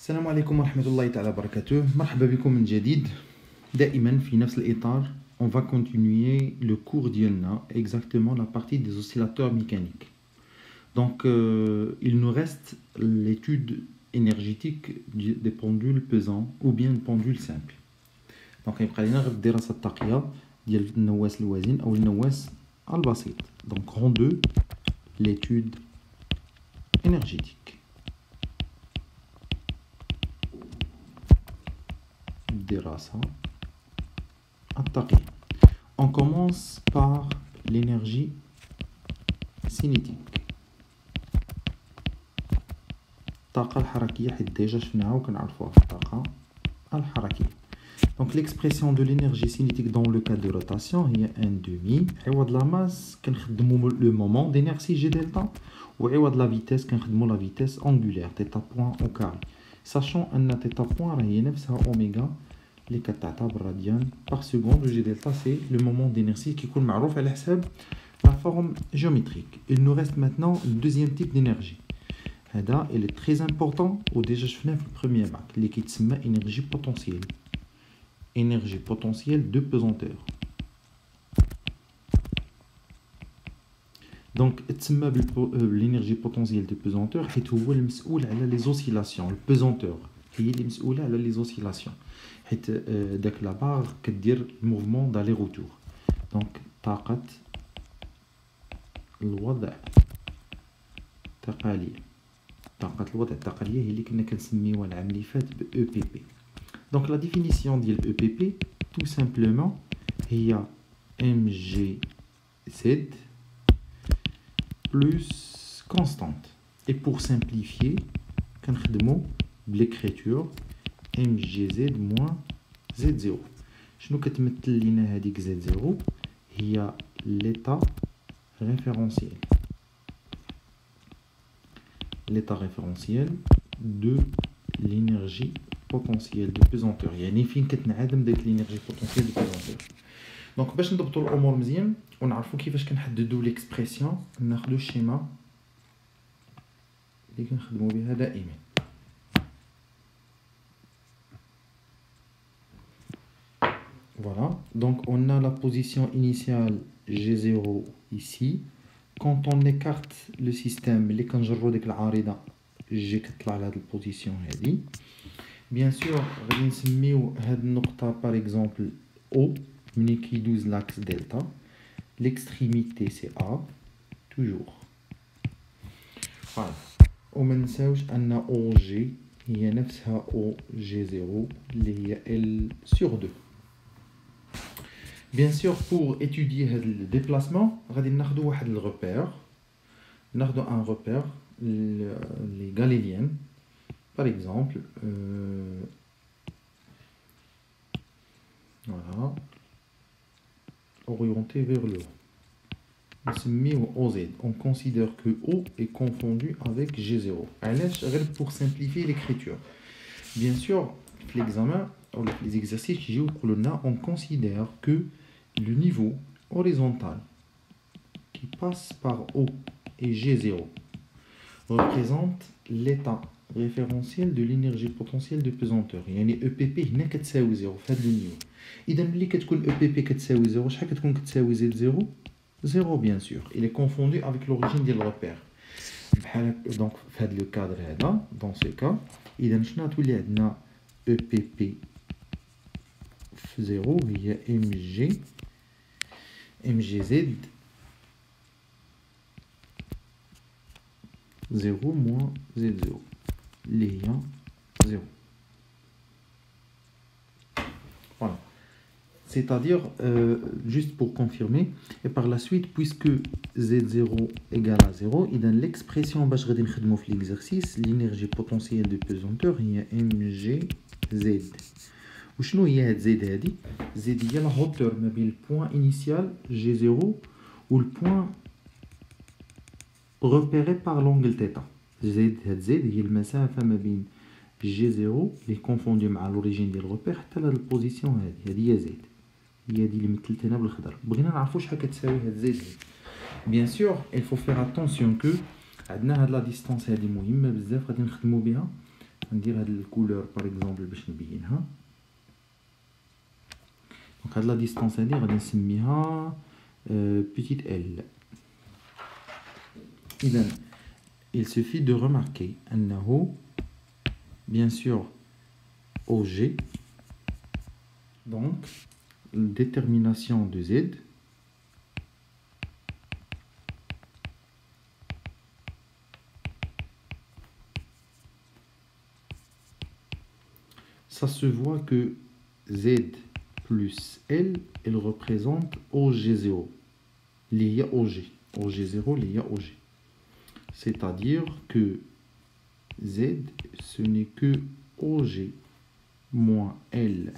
السلام عليكم ورحمة الله تعالى وبركاته. مرحبا بكم من جديد. دائما في نفس الإطار on va continuer le cours ديالنا exactement la partie des oscillateurs mécaniques. Donc il nous reste l'étude énergétique des pendules pesants ou bien le pendule simple. Donc يبقى لنا غير الدراسة التقية ديال النواس الوازن أو النواس البسيط. Donc rang 2 l'étude énergétique. On commence par l'énergie cinétique. الطاقة الحركية حيت ديجا شفناها وكنعرفوها الطاقة الحركية. Donc l'expression de l'énergie cinétique dans le cas de rotation هي 1/2 عوض la masse كنخدمو le moment d'inertie G delta وعوض la vitesse كنخدمو la vitesse angulaire θ point au carré. Sachant أن θ point راه هي نفسها أوميغا اللي كتعتبر راديان par seconde. G delta c'est le moment d'inertie qui يكون معروف على حساب la forme géométrique. Il nous reste maintenant le deuxième type d'énergie. هذا il est très important وديجا شفناه في البروميير باك اللي كيتسمى énergie potentielle. Énergie potentielle de pesanteur. Donc تسمى l'énergie potentielle de pesanteur حيت هو المسؤول على les oscillations. Le pesanteur هي اللي مسؤولة على les oscillations حيت داك لا باغ كدير الموفمون دالي روتور. دونك طاقة الوضع التقالية. طاقة الوضع التقالية هي اللي كنا كنسميوها العام اللي فات ب EPP. Donc la définition de l'EPP, tout simplement, il y a mgz plus constante. Et pour simplifier, كنخدمو l'écriture mgz moins z0. شنو كتمثل لينا هذيك z0 هي l'état référentiel. L'état référentiel de l'énergie potentielle de pesanteur. يعني فين كتنعدم ديك l'énergie potentielle de pesanteur. دونك باش نضبطوا الامور مزيان ونعرفوا كيفاش كنحددوا ليكسبرسيون ناخذوا الشيما اللي كنخدموا بها دائما. Voilà, donc on a la position initiale G0 ici. Quand on écarte le système اللي كنجروا ديك العارضه G كتطلع لهاد البوزيسيون هادي. Bien sûr, غادي نسميو هاد النقطة par exemple O ملي كيدوز l'axe delta. L'extrémité c'est A toujours. Voilà. وما نساوش أن OG هي نفسها OG0 اللي هي L sur 2. Bien sûr, pour étudier le déplacement, غادي ناخدو واحد الرepère. ناخدو un repère les galiléennes. Par exemple, voilà, orienté vers le haut. OZ. On considère que O est confondu avec G0. Pour simplifier l'écriture. Bien sûr, l'examen ou les exercices qui jouent on considère que le niveau horizontal qui passe par O et G0 représente l'état référentiel de l'énergie potentielle de pesanteur. يعني EPP هنا كتساوي 0 في هذا النيو. إذا ملي كتكون EPP كتساوي 0 شحال كتكون كتساوي Z0 0 bien sûr. Il est confondu avec l'origine ديال الريبير. بحال دونك في هذا لو كادر هذا dans ce cas إذا شنو غتولي عندنا EPP في 0 هي mgz 0 moins Z0 اللي هي 0. Voilà. C'est-à-dire, juste pour confirmer, et par la suite, puisque Z0 égale à 0, et dans l'expression باش غادي نخدمو في l'exercice, l'énergie potentielle de pesanteur هي mgz. وشنو هي هاد Z هادي؟ Z هي la hauteur ما بين البوان initial G0 و البوان repéré par l'angle θ. Z هي المسافة ما بين G0 اللي كونفوندي مع l'origine ديال الريبير حتى لهاد البوزيسيون هادي هي Z. هي هادي اللي مثلت هنا بالخضر. بغينا نعرفوا شحال كتساوي هاد Z. Bien sûr, il faut faire attention que عندنا هاد لا ديستانس هادي مهمة بزاف غادي نخدموا بها ندير هاد الكولور باغ اكزومبل باش نبينها. دونك هاد لا ديستانس هادي غادي نسميها petite l. إذا il suffit de remarquer أنه bien sûr OG, donc détermination de Z, ça se voit que Z plus L, elle représente OG0, lié à OG. OG0 lié à OG. C'est-à-dire que Z, ce n'est que OG moins L.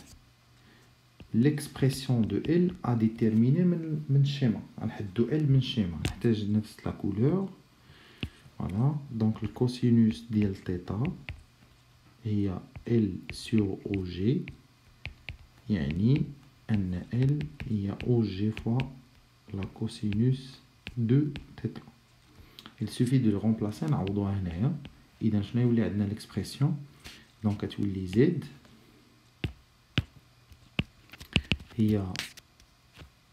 L'expression de L a déterminé من schéma. نحدو L من schéma. نحتاج نفس la couleur. Voilà. Donc le cosinus ديال θ هي L sur OG. يعني أن L هي OG fois la cosinus de θ. Il suffit de le remplacer. نعوضوها هنايا. إذا شنو يولي عندنا l'expression. Donc كتولي Z هي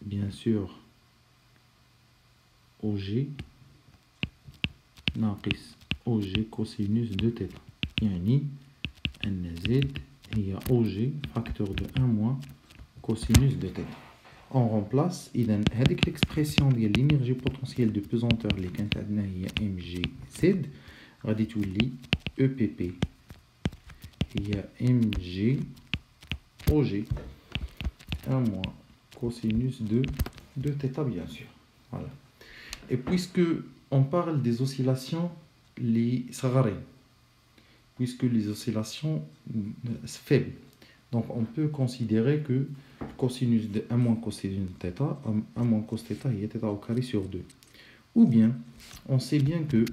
bien sûr OG ناقص OG cosinus de θ. يعني أن Z هي OG facteur de 1 moins cosinus de θ. On remplace إذا هذيك l'expression ديال l'énergie potentielle de pesanteur اللي كانت عندنا هي mgz غادي تولي EPP هي mg OG 1 moins cosinus de θ bien sûr. Voilà. Et puisque on parle des oscillations les صغارين, puisque les oscillations faibles, donc on peut considérer que cosinus de 1 moins cosinus de θ, 1 moins cos θ est θ au carré sur 2. Ou bien, on sait bien que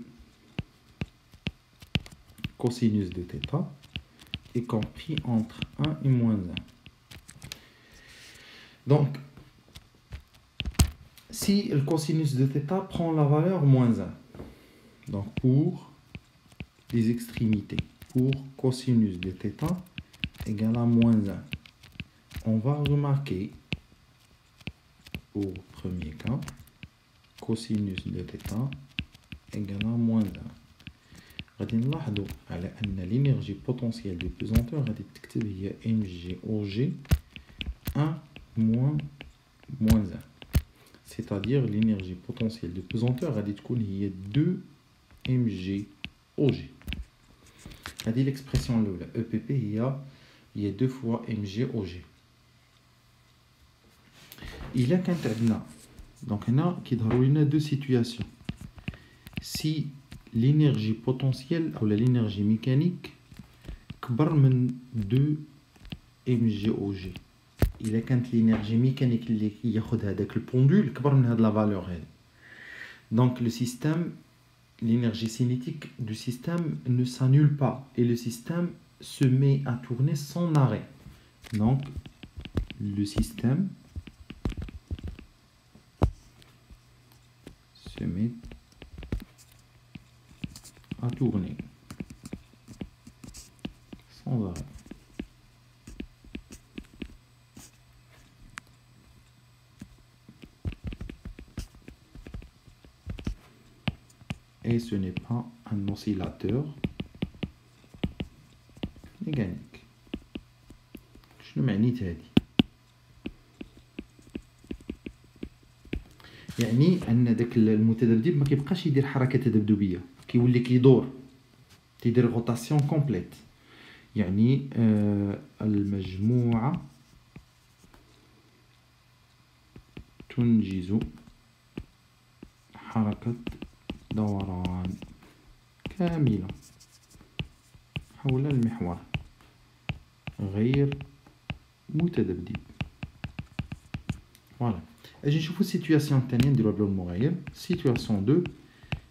cosinus de θ est compris entre 1 et moins 1. Donc, si le cosinus de θ prend la valeur moins 1, donc pour les extrémités, pour cosinus de θ égale à moins 1, on va remarquer au premier cas, cosinus de θ égale à moins 1. غادي نلاحظوا على أن l'énergie potentielle de pesanteur غادي تكتب هي mg OG 1 moins 1. C'est-à-dire l'énergie potentielle de pesanteur غادي تكون هي 2 mg OG. هذه l'expression الأولى EPP هي 2 fois mg OG. إلا كانت عندنا donc هنا كيظهروا لنا deux situations. Si l'énergie potentielle ou l'énergie mécanique كبر من 2 mg OG. إلا كانت l'énergie mécanique اللي ياخذ هذاك البوندول كبر من هاد لا فالور هذه. Donc le système, l'énergie cinétique du système ne s'annule pas et le système se met à tourner sans arrêt. Donc le système se met à tourner sans arrêt. Et ce n'est pas un oscillateur mécanique. شنو معنيت هذه؟ يعني ان داك المتذبذب ما كيبقاش يدير حركه تذبذبيه، كيولي كيدور، تيدير روتاسيون كومبليت. يعني المجموعه تنجز حركه دوران كاملة حول المحور غير متذبذب. فوالا اجي نشوفو السيتوياسيون الثانية نديرو بلون المغاير. سيتوياسيون 2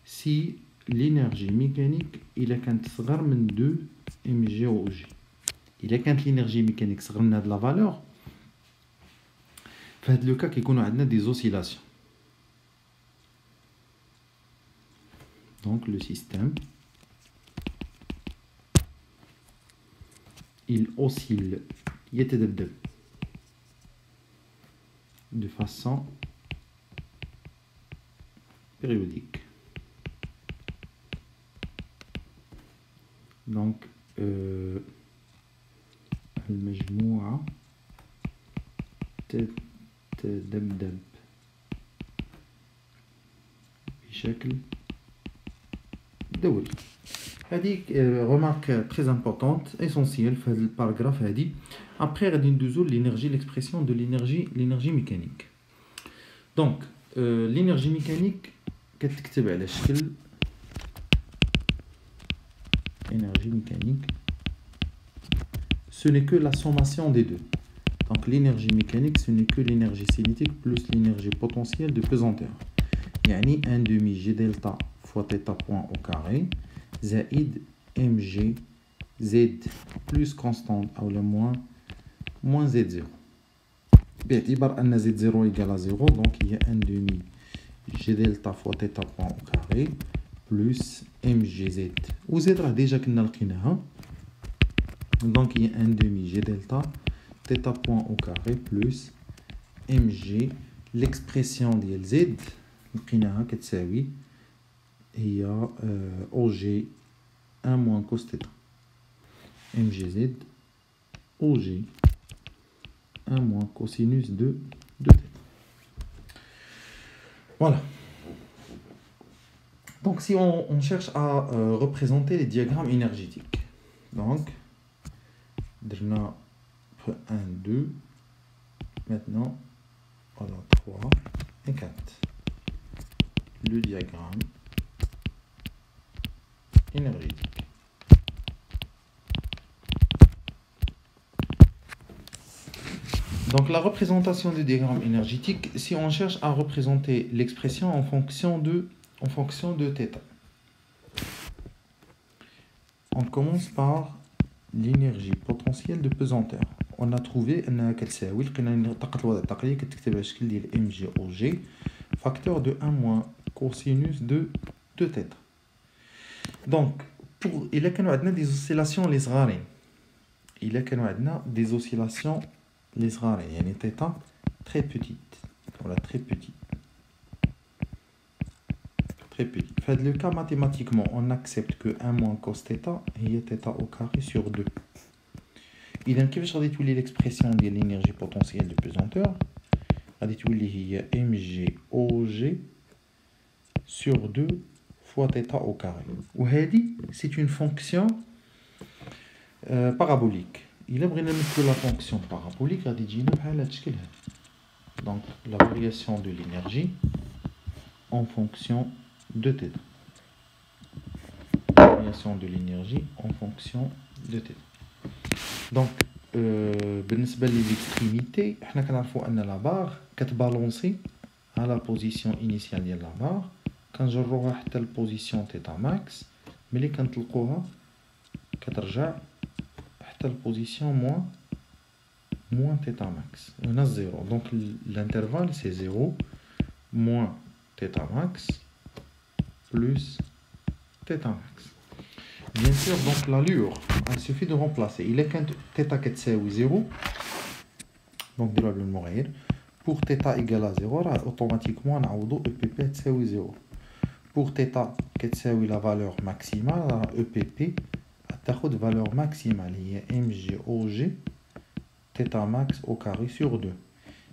سي لينيرجي ميكانيك إلا كانت صغر من 2 ام جي او جي. إلا كانت لينيرجي ميكانيك صغر من هاد لا فالور، فهاد لو كا كيكونوا عندنا دي زوسيلاسيون. Donc le système il oscille يتذبذب de façon périodique. Donc المجموعة تتذبذب بشكل دوري. هذه remarque très importante, essentielle في هذا الباراغراف هذه. Après غادي ندوزو l'énergie, l'expression de l'énergie mécanique. Donc l'énergie mécanique كتكتب على شكل énergie mécanique. Ce n'est que la sommation des deux. Donc l'énergie mécanique, ce n'est que l'énergie cinétique plus l'énergie potentielle de pesanteur. يعني 1 demi G delta fois θ point au carré زائد mg z plus constante ou le moins z0. باعتبار أن z0 égale à 0, donc il y a 1 demi G delta fois θ point au carré plus mgz. و z راه déjà كنا لقيناها. Donc il y a 1 demi G delta θ point au carré plus mg. L'expression ديال z لقيناها كتساوي هي OG 1 moins cos θ. mgz OG 1 moins cosinus de θ. Voilà. Donc si on cherche à représenter les diagrammes énergétiques. Donc, on a 1, 2, maintenant on a 3 et 4. Le diagramme énergétique. Donc la représentation du diagramme énergétique, si on cherche à représenter l'expression en fonction de θ. On commence par l'énergie potentielle de pesanteur. On a trouvé أنها كتساوي لقينا طاقة الوضع الطاقية كتكتب على شكل ديال mg facteur de 1 moins cosinus de θ. Donc إلا كانوا عندنا des oscillations les صغارين إلا كانوا عندنا des oscillations les صغارين يعني θ très petite, voilà, très petit. Très petit. Fait le cas mathématiquement, on accepte que 1 moins cos θ هي θ au carré sur 2. إذا كيفاش غادي تولي l'expression ديال l'énergie potentielle de pesanteur؟ غادي تولي هي mg OG sur 2 fois θ au carré. وهذه c'est une fonction parabolique. إلا بغينا نمثلو la fonction parabolique غادي تجينا بحال هاد الشكل هذا. Donc la variation de l'énergie en fonction de θ. Variation de l'énergie en fonction de θ. Donc بالنسبة للإكستريميتي حنا كنعرفو أن لا بار كتبالونسي على بوزيسيون إنيسيال ديال لا بار كنجروها حتى لبوزيسيون θ ماكس ملي كنطلقوها كترجع حتى لبوزيسيون moins θ max. On a 0. Donc l'intervalle c'est 0 moins θ max plus θ max. Bien sûr, donc l'allure, il suffit de remplacer. Il est quand θ كتساوي 0. Donc نديروها بالمغير. Pour θ égale à 0, automatiquement نعوضو EPP تساوي 0. Pour θ كتساوي la valeur maximale, EPP تاخد valeur maximale هي mg OG θ max au carré sur 2.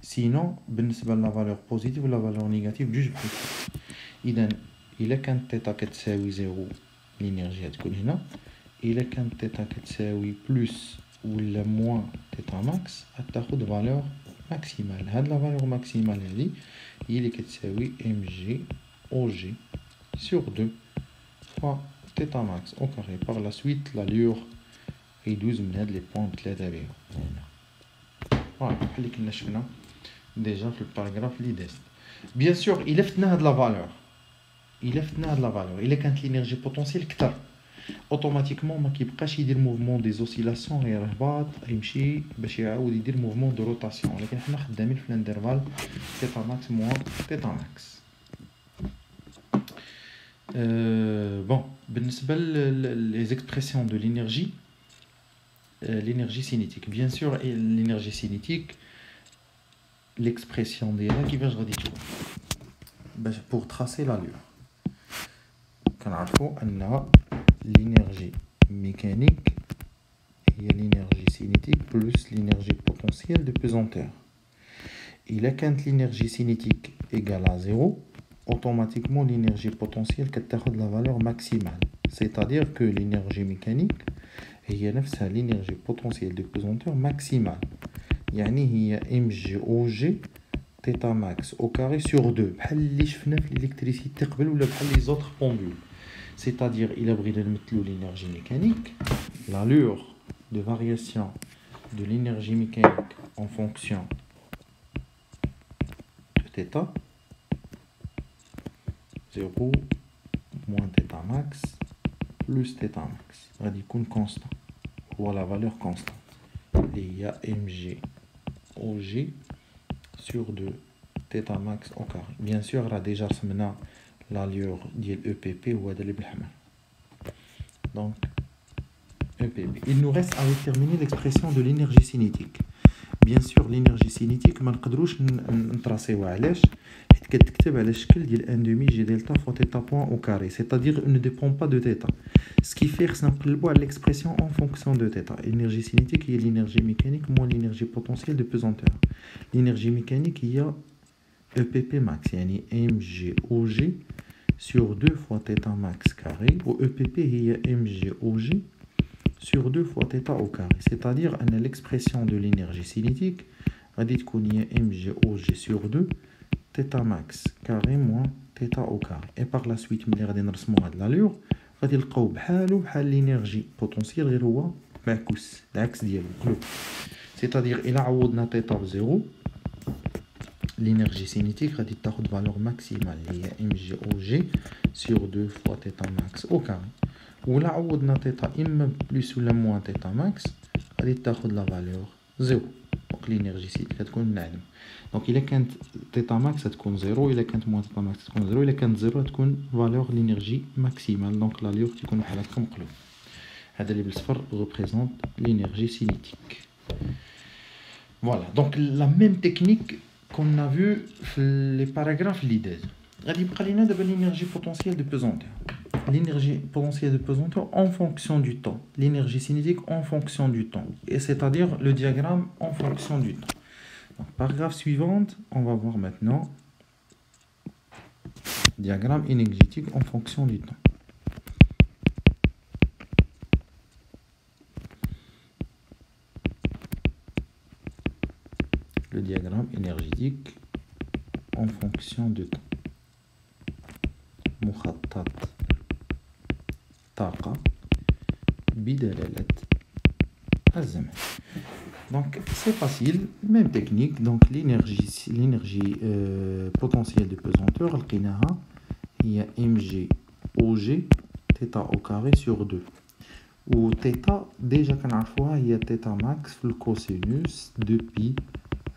Sinon, بالنسبة la valeur positive la valeur négative جوج بوزيتيف. إذا إلا كانت θ كتساوي 0 l'énergie غتكون هنا. إلا كانت θ كتساوي بلس ولا موان θ ماكس غتاخد valeur maximale. هاد la valeur maximale هادي هي اللي كتساوي mg OG sur 2 fois θ max au carré. Par la suite l'allure يدوز من هاد لي بوين بثلاثة بهم. فوالا بحال اللي كنا شفنا ديجا في الباراغراف اللي دازت. بيان سور إلا فتنا هاد لا فالور إلا كانت لينيرجي بوتونسييل كتر اوتوماتيكمون ما كيبقاش يدير موفمون دي زوسيلاسيون غير هباط يمشي باش يعاود يدير موفمون دو روتاسيون. ولكن حنا خدامين في الانترفال θ ماكس موان θ ماكس. Bon, بالنسبة les expressions de l'énergie, l'énergie cinétique. Bien sûr, et l'énergie cinétique, l'expression ديالها كيفاش غادي تكون باش pour tracer l'allure. كنعرفوا أن l'énergie mécanique هي l'énergie cinétique plus l'énergie potentielle de pesanteur. إلا كانت l'énergie cinétique égale à 0, automatiquement l'énergie potentielle كتاخد la valeur maximale. C'est-à-dire que l'énergie mécanique هي نفسها l'énergie potentielle de pesanteur maximale. يعني هي mg θ max au carré sur 2 بحال اللي شفنا في l'électricité قبل ولا بحال les autres pendules. C'est-à-dire إلا بغينا نمثلو l'énergie mécanique, l'allure de variation de l'énergie mécanique en fonction de θ 0 moins θ max plus θ max غادي يكون constant. هو la valeur constante اللي هي mg OG sur 2 θ max au carré. Bien sûr, on a déjà رسمنا l'allure ديال EPP هو هذا اللي بالحمر. Donc EPP. Il nous reste à déterminer l'expression de l'énergie cinétique. Bien sûr, l'énergie cinétique ما نقدروش نطراسيوها علاش حيت كتكتب على الشكل ديال 1 demi g delta fois θ point au carré, c'est-à-dire elle ne dépend pas de θ. Ce qui fait خصنا نقلبوا على l'expression en fonction de θ. L'énergie cinétique هي l'énergie mécanique moins l'énergie potentielle de pesanteur. L'énergie mécanique هي EPP max يعني mg OG sur 2 fois θ max carré و EPP هي mg OG sur 2 fois θ au carré. C'est-à-dire que l'expression de l'énergie cinétique غادي تكون هي mg OG sur 2 θ max carré moins θ au carré. Et par la suite ملي غادي نرسمو هاد l'allure غادي نلقاو بحالو بحال l'énergie potentielle غير هو معكوس العكس ديالو كلوب. C'est-à-dire إلا عوضنا θ بزيرو l'énergie cinétique غادي تاخد valeur maximale اللي هي mg OG sur 2 fois θ max au carré. ولا عوضنا θ إما بلس ولا موان θ max غادي تاخد la valeur 0. Donc l'énergie cinétique غتكون نعلم. Donc إلا كانت θ max غتكون 0, إلا كانت موان θ max غتكون 0, إلا كانت 0 غتكون valeur l'énergie maximale. Donc l'allure تيكون بحال هكا مقلوب. هذا اللي بالصفر représente l'énergie cinétique. Voilà, donc la même technique qu'on a vu dans les paragraphes l'idée. غادي يبقى لينا دابا l'énergie potentielle de pesanteur. L'énergie potentielle de pesanteur en fonction du temps. L'énergie cinétique en fonction du temps. Et c'est-à-dire le diagramme en fonction du temps. Donc, paragraphe suivante, on va voir maintenant diagramme énergétique en fonction du temps. Le diagramme énergétique en fonction du temps. مخطط طاقة بدلالة الزمن. Donc c'est facile, même technique. Donc l'énergie potentielle de pesanteur لقيناها هي mg OG θ au carré sur 2. و θ déjà كنعرفوها هي θ max في الكوسينوس de pi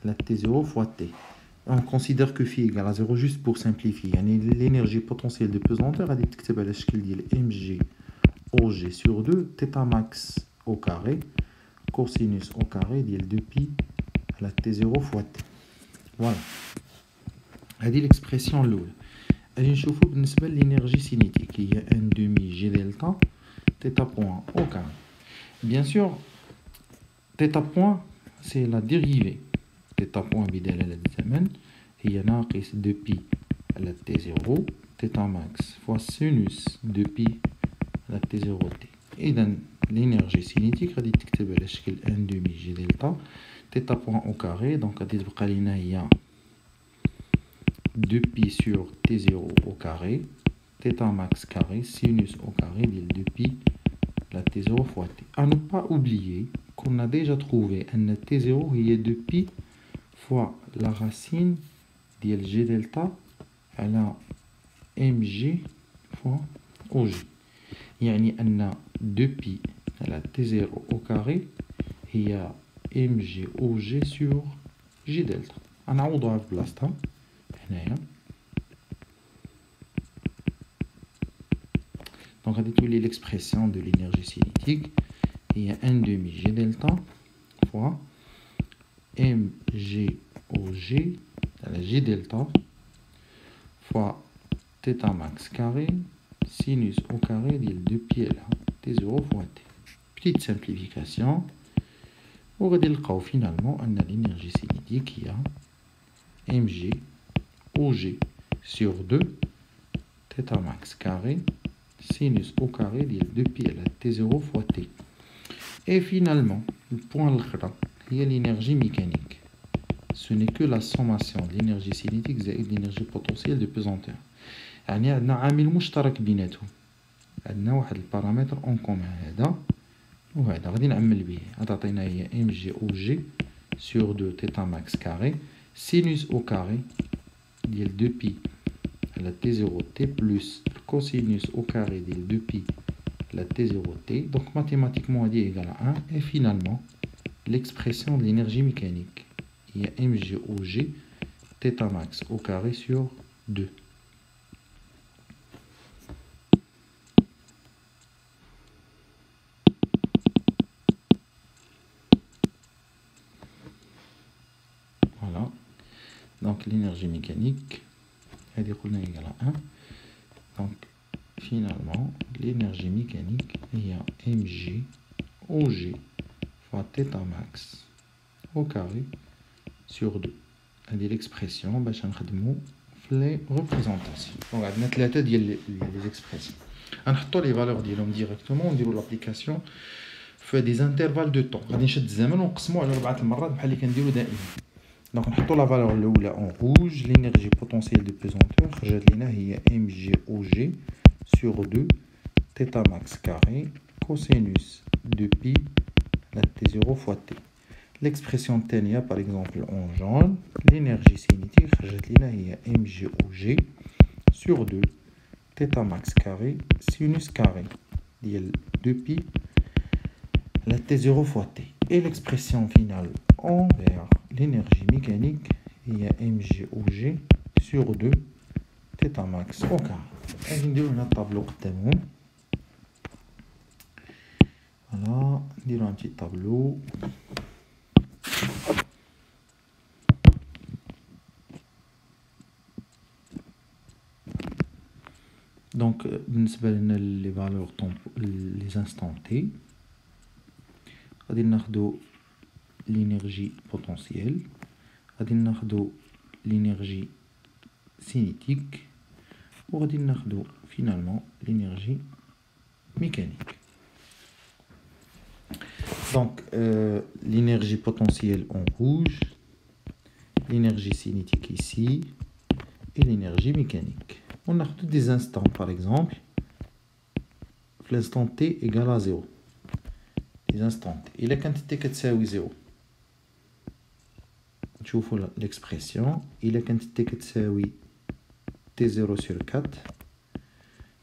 la t0 fois t. On considère que phi égale à 0 juste pour simplifier. يعني l'énergie potentielle de pesanteur غادي تكتب على الشكل ديال mg OG sur 2 θ max au carré cosinus au carré ديال 2 pi à la t0 fois t. Voilà. هذه l'expression الأولى. غادي نشوفو بالنسبة l'énergie cinétique هي 1 demi g delta θ point au carré. Bien sûr, θ point c'est la dérivée. θ point بدلالة الزمن هي ناقص 2 pi على t0 θ max fois sinus 2 pi على t0 t. إذا l'énergie cinétique غادي تكتب على شكل 1 demi g delta θ point au carré. Donc غادي تبقى لينا هي 2 pi sur t0 au carré θ max carré sinus au carré ديال 2 pi la t0 fois t. À ne pas oublier qu'on a déjà trouvé un t0 هي 2 pi fois la racine ديال g delta على mg fois og. يعني أن 2 pi على t0 au carré هي mg og sur g delta. غنعوضوها في بلاصتها هنايا. Donc غادي تولي l'expression de l'énergie cinétique il y a 1 demi G delta fois mg au G, la G delta, fois θ max carré, sinus au carré de 2 pi là, T0 fois T. Petite simplification. On va dire finalement on a l'énergie cinétique qui a mg au G sur 2 θ max carré sinus au carré de 2 pi à T0 fois T. Et finalement, le point il y a l'énergie mécanique. Ce n'est que la sommation de l'énergie cinétique et de l'énergie potentielle de pesanteur. يعني عندنا عامل مشترك بيناتهم. عندنا واحد البارامتر اون كومون هذا وهذا غادي نعمل به. غتعطينا هي ام جي او جي sur 2 θ max carré sinus au carré ديال 2 pi à la T0 T plus le cosinus au carré de 2 pi à la T0 T. Donc mathématiquement on dit égal à 1. Et finalement, l'expression de l'énergie mécanique. Il y a mg au G θ max au carré sur 2. Voilà. Donc l'énergie mécanique elle est égale à 1. Donc finalement l'énergie mécanique il y a mg au G fois θ max au carré sur 2. هذه l'expression باش نخدمو في لي ريبريزونطاسيون. دونك عندنا ثلاثه ديال لي زيكسبريسيون غنحطو لي فالور ديالهم ديريكتومون ونديرو لابليكاسيون في دي انترفال دو طون. غادي نشد الزمن ونقسمو على 4 المرات بحال اللي كنديرو دائما. دونك نحطو لا فالور الاولى اون روج. لينيرجي بوتونسييل دو بيزونتور خرجت لينا هي ام جي او جي sur 2 θ max carré cosinus de pi la T0 fois T. L'expression الثانية par exemple en jaune, l'énergie cinétique خرجت لينا هي mg au G sur 2 θ max carré sinus carré ديال 2 pi la T0 fois T. Et l'expression finale envers l'énergie mécanique هي mg au G sur 2 θ max au carré. غادي نديرو هنا الطابلو قدامهم. فوالا نديرو ان بتي طابلو. Donc, بالنسبة لنا لي فالور لي انستون تي غادي ناخدو l'énergie potentielle, غادي ناخدو l'énergie cinétique وغادي ناخدو finalement l'énergie mécanique. Donc l'énergie potentielle en rouge, l'énergie cinétique ici et l'énergie mécanique. On a des instants par exemple, l'instant t égale à 0. Les instants t. Il a quand t كتساوي 0. نشوفوا l'expression. Il a quand t كتساوي t0 sur 4.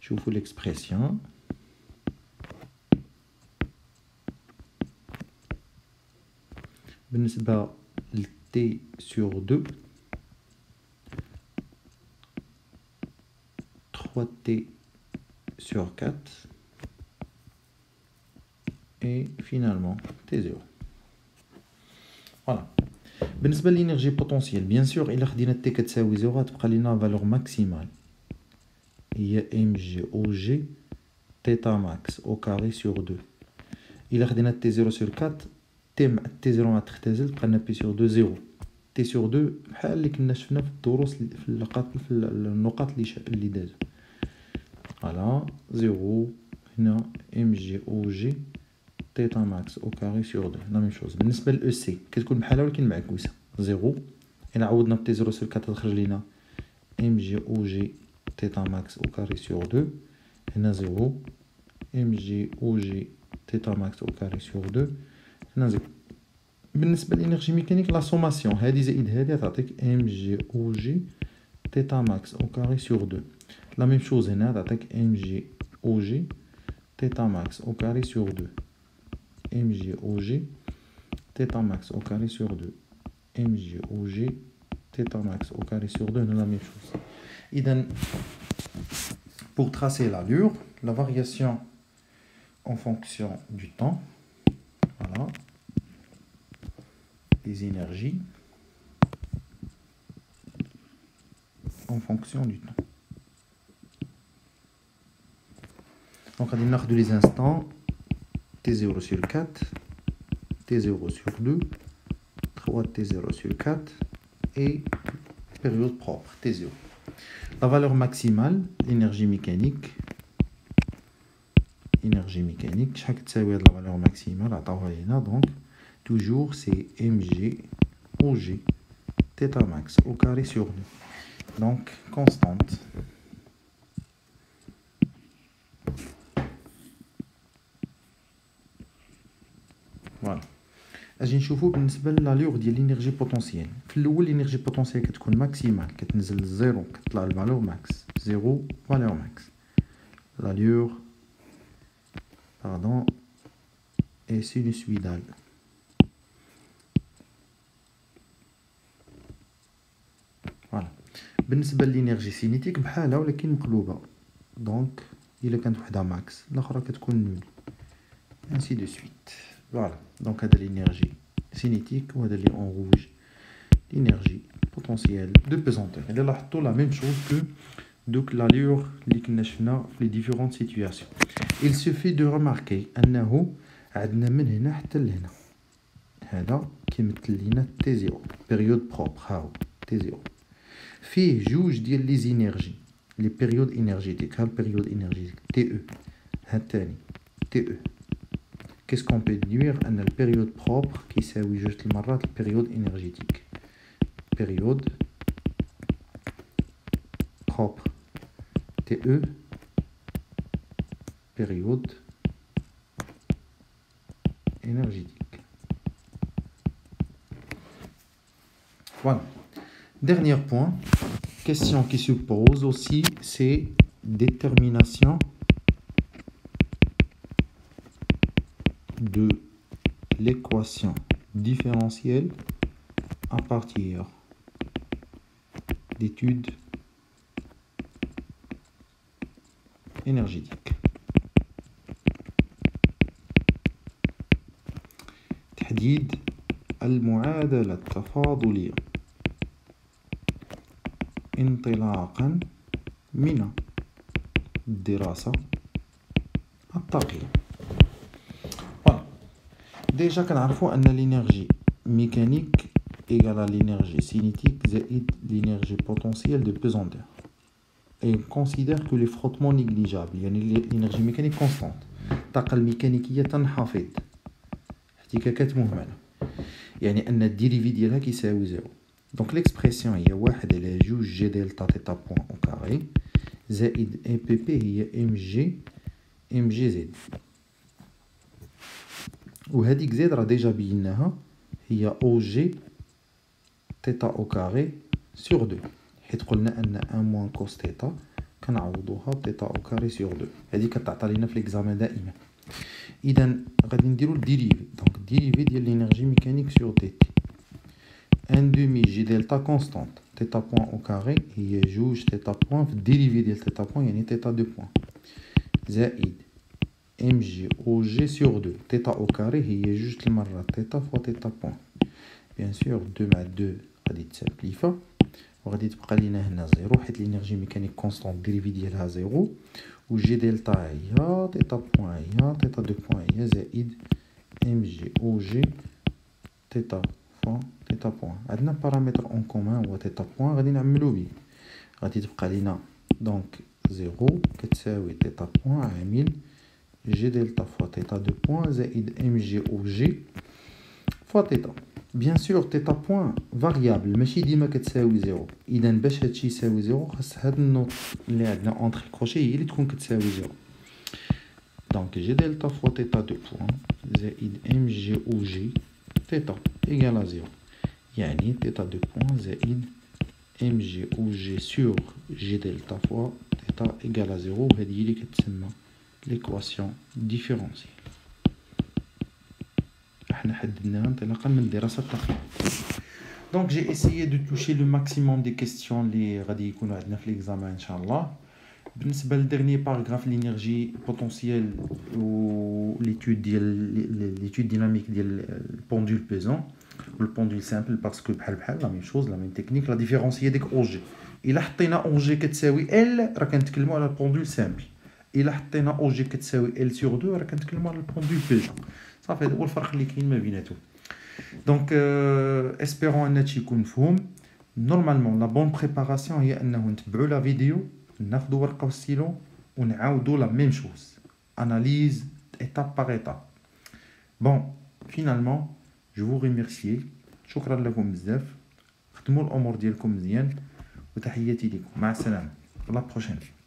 نشوفوا l'expression. بالنسبة ل t sur 2 3t sur 4 et finalement T0. Voilà. بالنسبة l'énergie potentielle, bien sûr, إلا خدينا t كتساوي 0 غتبقى لينا valeur maximale هي mg au G θ max au carré sur 2. إلا خدينا t0 sur 4 t0 غتختزل تبقى لنا p sur 2 0. t sur 2 بحال اللي كنا شفنا في الدروس في النقاط اللي دازو. Voilà, 0, هنا mg au G θ max au carré sur 2. La même chose. بالنسبة ل EC كتكون بحالها ولكن معكوسة 0. إلا عوضنا ب t0 sur 4 تخرج لينا mg au G θ max au carré sur 2. هنا 0 mg au G θ max au carré sur 2. هنا 0. بالنسبة للإنرجي ميكانيك لا سوماسيون هادي زائد هادي تعطيك mg au G θ max au carré sur 2. La même chose هنا تعطيك mg au G θ max au carré sur 2. mg au G θ max au carré sur 2. mg au G θ max au carré sur 2. La même chose. Et donc, pour tracer l'allure, la variation en fonction du temps Voilà. Les énergies en fonction du temps. Donc, on a les instants T0 sur 4, T0 sur 2, 3 T0 sur 4 et période propre T0. La valeur maximale, l'énergie mécanique, chaque تساوي la valeur maximale عطاوها لينا donc toujours c'est mg OG θ max au carré sur 2. Donc constante. Voilà. اجي نشوفوا بالنسبه لالور ديال لينيرجي بوتونسييل. في الاول لينيرجي بوتونسييل كتكون ماكسيمال كتنزل للزيرو كتطلع الفالور ماكس زيرو فالور ماكس l'allure pardon est sinusoïdale. Voilà. بالنسبه للينيرجي سينيتيك بحالها ولكن مقلوبه دونك الا كانت وحده ماكس الاخرى كتكون نول ainsi de suite. Voilà, donc هذا l'énergie cinétique ou هذا اللي en rouge l'énergie potentielle de pesanteur. Et là la même chose que donc l'allure اللي كنا شفنا في les différentes situations. Il suffit de remarquer أنه عندنا من هنا حتى لهنا هذا كيمثل لينا T0 période propre هاو T0 فيه جوج ديال لي زينيرجي لي بيريود énergétique ها البيريود énergétique TE ها الثاني TE. Qu'est-ce qu'on peut dire à la période propre qui s'appelle juste la période énergétique. Période propre. TE. Période énergétique. Voilà. Dernier point. Question qui se pose aussi, c'est détermination de l'équation différentielle à partir d'études énergétiques. تحديد المعادلة التفاضلية انطلاقا من الدراسة الطاقية. Déjà كنعرفوا أن l'énergie mécanique égale à l'énergie cinétique زائد l'énergie potentielle de pesanteur. Et on considère que les frottements négligeables يعني l'énergie mécanique constante الطاقة الميكانيكية تنخفض احتكاكات مهملة يعني أن الديريفي ديالها كيساوي زيرو. دونك l'expression هي واحد على جوج جي دلتا تيتا بوان أو كاري زائد ام بي بي هي ام جي زد. وهذيك زيد راه ديجا بيناها هي او جي تيتا او كاري سور 2 حيت قلنا ان 1 موان كوس تيتا كنعوضوها تيتا او كاري سور 2 هذيك كتعطى لينا في ليكزامان دائما. اذا غادي نديرو الديريفي دونك الديريفي ديال لينيرجي ميكانيك سور تي تي 1 دومي جي دلتا كونستانت تيتا بوان او كاري هي جوج تيتا بوان في الديريفي ديال تيتا بوان يعني تيتا 2 بوان زائد mg au g sur 2 θ au carré هي جوج المرات θ فوا θ بوان. بيان سور 2 مع 2 غادي تسامبليفا وغادي تبقى لينا هنا زيرو حيت لينيرجي ميكانيك كونستانت ديريفي ديالها زيرو و جي دلتا هي θ بوان هي θ 2 بوان هي زائد mg au g θ فوا θ بوان. عندنا بارامتر اون كومان هو θ بوان غادي نعملو بيه غادي تبقى لينا دونك زيرو كتساوي θ بوان عامل G delta fois θ 2 points زائد mg au g fois θ. Bien sûr θ point variable ماشي ديما كتساوي زيرو. اذا باش هادشي يساوي زيرو خاص هاد النوت اللي عندنا اونتر الكروشي هي اللي تكون كتساوي زيرو. دونك G delta fois θ 2 points زائد mg au g θ égale à 0 يعني θ 2 points زائد mg au g sur G delta fois θ égale à 0 وهذه هي اللي كتسمى l'équation différentielle. احنا حددناها انطلاقا من الدراسة التقنية. Donc j'ai essayé de toucher le maximum des questions اللي غادي يكونوا عندنا في l'examen ان شاء الله. بالنسبة للدرني باراغراف l'énergie potentielle ou l'étude dynamique ديال البوندول pesant ou le pendule simple parce que بحال la même chose la même technique la différence هي ديك OG إلا حطينا OG كتساوي L راه كنتكلموا على البوندول simple إلا حطينا OG كتساوي L sur 2 راه كنتكلموا على البوندول pesant صافي هذا هو الفرق اللي كاين ما بيناتهم. دونك espérons ان هادشي يكون مفهوم. نورمالمون لا بون بريباراسيون هي انه نتبعوا لا فيديو ناخذوا ورقه وستيلو ونعاودوا لا ميم شوز اناليز étape par étape. Bon, finalement, je vous remercie. شكرا لكم بزاف. خدموا الامور ديالكم مزيان وتحياتي لكم. مع السلامه. la prochaine.